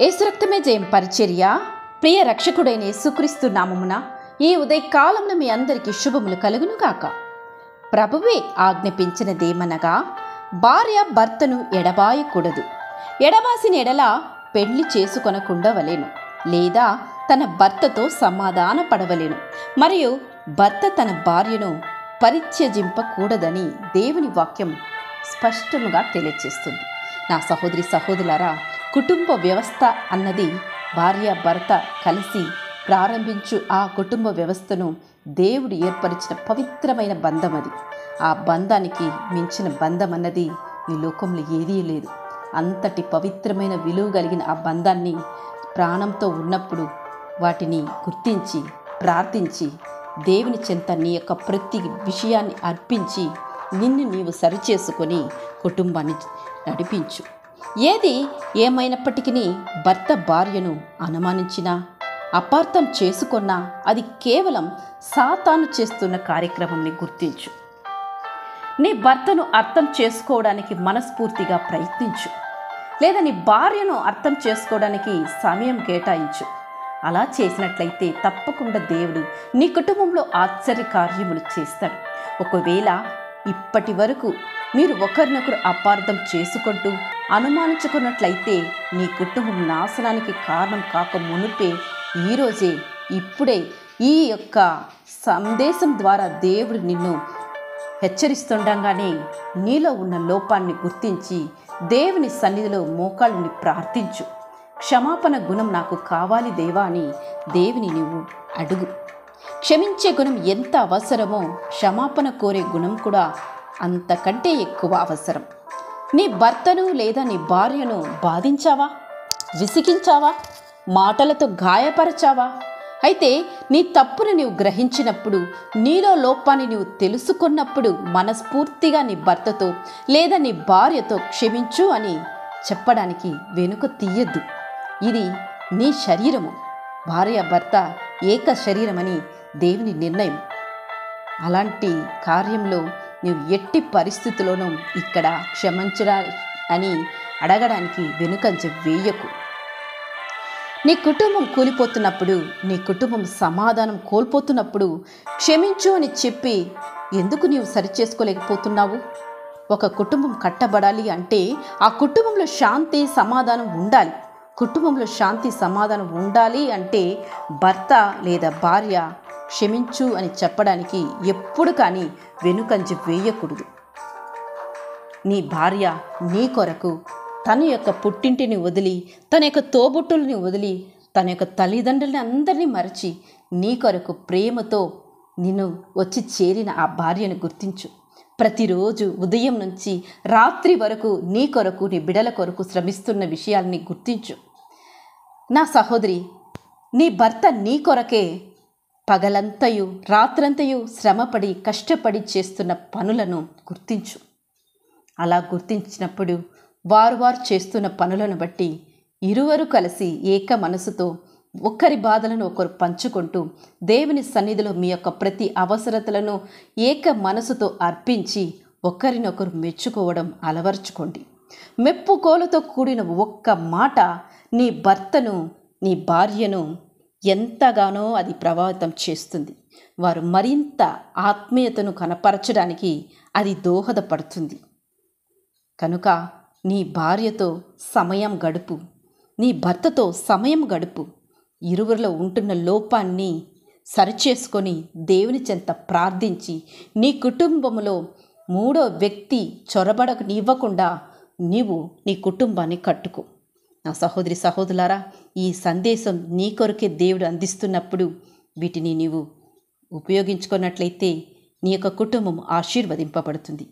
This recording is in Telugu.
యేసు రక్తమే జయం పరిచర్య ప్రియ రక్షకుడైన యేసుక్రీస్తు నామమున ఈ ఉదయకాలంలో మీ అందరికీ శుభములు కలుగును గాక. ప్రభువే ఆజ్ఞాపించినదేమనగా భార్య భర్తను ఎడబాయకూడదు. ఎడబాసిన ఎడల పెళ్లి చేసుకొనకుండవలేను, లేదా తన భర్తతో సమాధాన పడవలేను. మరియు భర్త తన భార్యను పరిత్యజింపకూడదని దేవుని వాక్యం స్పష్టముగా తెలియజేస్తుంది. నా సహోదరి సహోదరులారా, కుటుంబ వ్యవస్థ అన్నది భార్య భర్త కలిసి ప్రారంభించు ఆ కుటుంబ వ్యవస్థను దేవుడు ఏర్పరిచిన పవిత్రమైన బంధం అది. ఆ బంధానికి మించిన బంధం అన్నది ఈ లోకంలో ఏదీ లేదు. అంతటి పవిత్రమైన విలువ కలిగిన ఆ బంధాన్ని ప్రాణంతో ఉన్నప్పుడు వాటిని గుర్తించి ప్రార్థించి దేవుని చెంత నీ యొక్క ప్రతి విషయాన్ని అర్పించి నిన్ను నీవు సరిచేసుకొని కుటుంబాన్ని నడిపించు. ఏది ఏమైనప్పటికీ భర్త భార్యను అనుమానించినా అపార్థం చేసుకున్నా అది కేవలం సాతాను చేస్తున్న కార్యక్రమంని గుర్తించు. నీ భర్తను అర్థం చేసుకోవడానికి మనస్ఫూర్తిగా ప్రయత్నించు, లేదా నీ భార్యను అర్థం చేసుకోవడానికి సమయం కేటాయించు. అలా చేసినట్లయితే తప్పకుండా దేవుడు నీ కుటుంబంలో ఆశ్చర్య కార్యములు చేస్తాడు. ఒకవేళ ఇప్పటి వరకు మీరు ఒకరినొకరు అపార్థం చేసుకుంటూ అనుమానించుకున్నట్లయితే నీ కుటుంబం నాశనానికి కారణం కాక మునుపే ఈరోజే ఇప్పుడే ఈ యొక్క సందేశం ద్వారా దేవుడు నిన్ను హెచ్చరిస్తుండగానే నీలో ఉన్న లోపాన్ని గుర్తించి దేవుని సన్నిధిలో మోకాళ్ళని ప్రార్థించు. క్షమాపణ గుణం నాకు కావాలి దేవా అని దేవుని నువ్వు అడుగు. క్షమించే గుణం ఎంత అవసరమో క్షమాపణ కోరే గుణం కూడా అంతకంటే ఎక్కువ అవసరం. నీ భర్తను లేదా నీ భార్యను బాధించావా, విసిగించావా, మాటలతో గాయపరచావా? అయితే నీ తప్పును నీవు గ్రహించినప్పుడు, నీలో లోపాన్ని నీవు తెలుసుకున్నప్పుడు మనస్ఫూర్తిగా నీ భర్తతో లేదా నీ భార్యతో క్షమించు అని చెప్పడానికి వెనుక తీయద్దు. ఇది నీ శరీరము. భార్య భర్త ఏక శరీరమని దేవుని నిర్ణయం. అలాంటి కార్యంలో నువ్వు ఎట్టి పరిస్థితుల్లోనూ ఇక్కడ క్షమించడా అని అడగడానికి వెనుకంజ వేయకు. నీ కుటుంబం కూలిపోతున్నప్పుడు, నీ కుటుంబం సమాధానం కోల్పోతున్నప్పుడు క్షమించు అని చెప్పి ఎందుకు నీవు సరిచేసుకోలేకపోతున్నావు? ఒక కుటుంబం కట్టబడాలి అంటే ఆ కుటుంబంలో శాంతి సమాధానం ఉండాలి. కుటుంబంలో శాంతి సమాధానం ఉండాలి అంటే భర్త లేదా భార్య క్షమించు అని చెప్పడానికి ఎప్పుడు కానీ వెనుకంజ వేయకూడదు. నీ భార్య నీ కొరకు తన యొక్క పుట్టింటిని వదిలి, తన యొక్క తోబుట్టుల్ని వదిలి, తన యొక్క తల్లిదండ్రులని అందరినీ మరచి నీ కొరకు ప్రేమతో నిన్ను వచ్చి చేరిన ఆ భార్యను గుర్తించు. ప్రతిరోజు ఉదయం నుంచి రాత్రి వరకు నీ కొరకు నీ బిడల కొరకు శ్రమిస్తున్న విషయాల్ని గుర్తించు. నా సహోదరి, నీ భర్త నీ కొరకే పగలంతయు రాత్రంతయు శ్రమపడి కష్టపడి చేస్తున్న పనులను గుర్తించు. అలా గుర్తించినప్పుడు వారు చేస్తున్న పనులను బట్టి ఇరువురు కలిసి ఏక మనసుతో ఒకరి బాధలను ఒకరు పంచుకుంటూ దేవుని సన్నిధిలో మీ యొక్క ప్రతి అవసరతలను ఏక మనసుతో అర్పించి ఒకరినొకరు మెచ్చుకోవడం అలవర్చుకోండి. మెప్పుకోలుతో కూడిన ఒక్క మాట నీ భర్తను నీ భార్యను ఎంతగానో అది ప్రభావితం చేస్తుంది. వారు మరింత ఆత్మీయతను కనపరచడానికి అది దోహదపడుతుంది. కనుక నీ భార్యతో సమయం గడుపు, నీ భర్తతో సమయం గడుపు. ఇరువురిలో ఉంటున్న లోపాన్ని సరిచేసుకొని దేవుని చెంత ప్రార్థించి నీ కుటుంబంలో మూడో వ్యక్తి చొరబడనివ్వకుండా నీవు నీ కుటుంబాన్ని కట్టుకో. నా సహోదరి సహోదరులారా, ఈ సందేశం నీ కొరకే దేవుడు అందిస్తున్నప్పుడు వీటిని నీవు ఉపయోగించుకున్నట్లయితే నీ యొక్క కుటుంబం ఆశీర్వదింపబడుతుంది.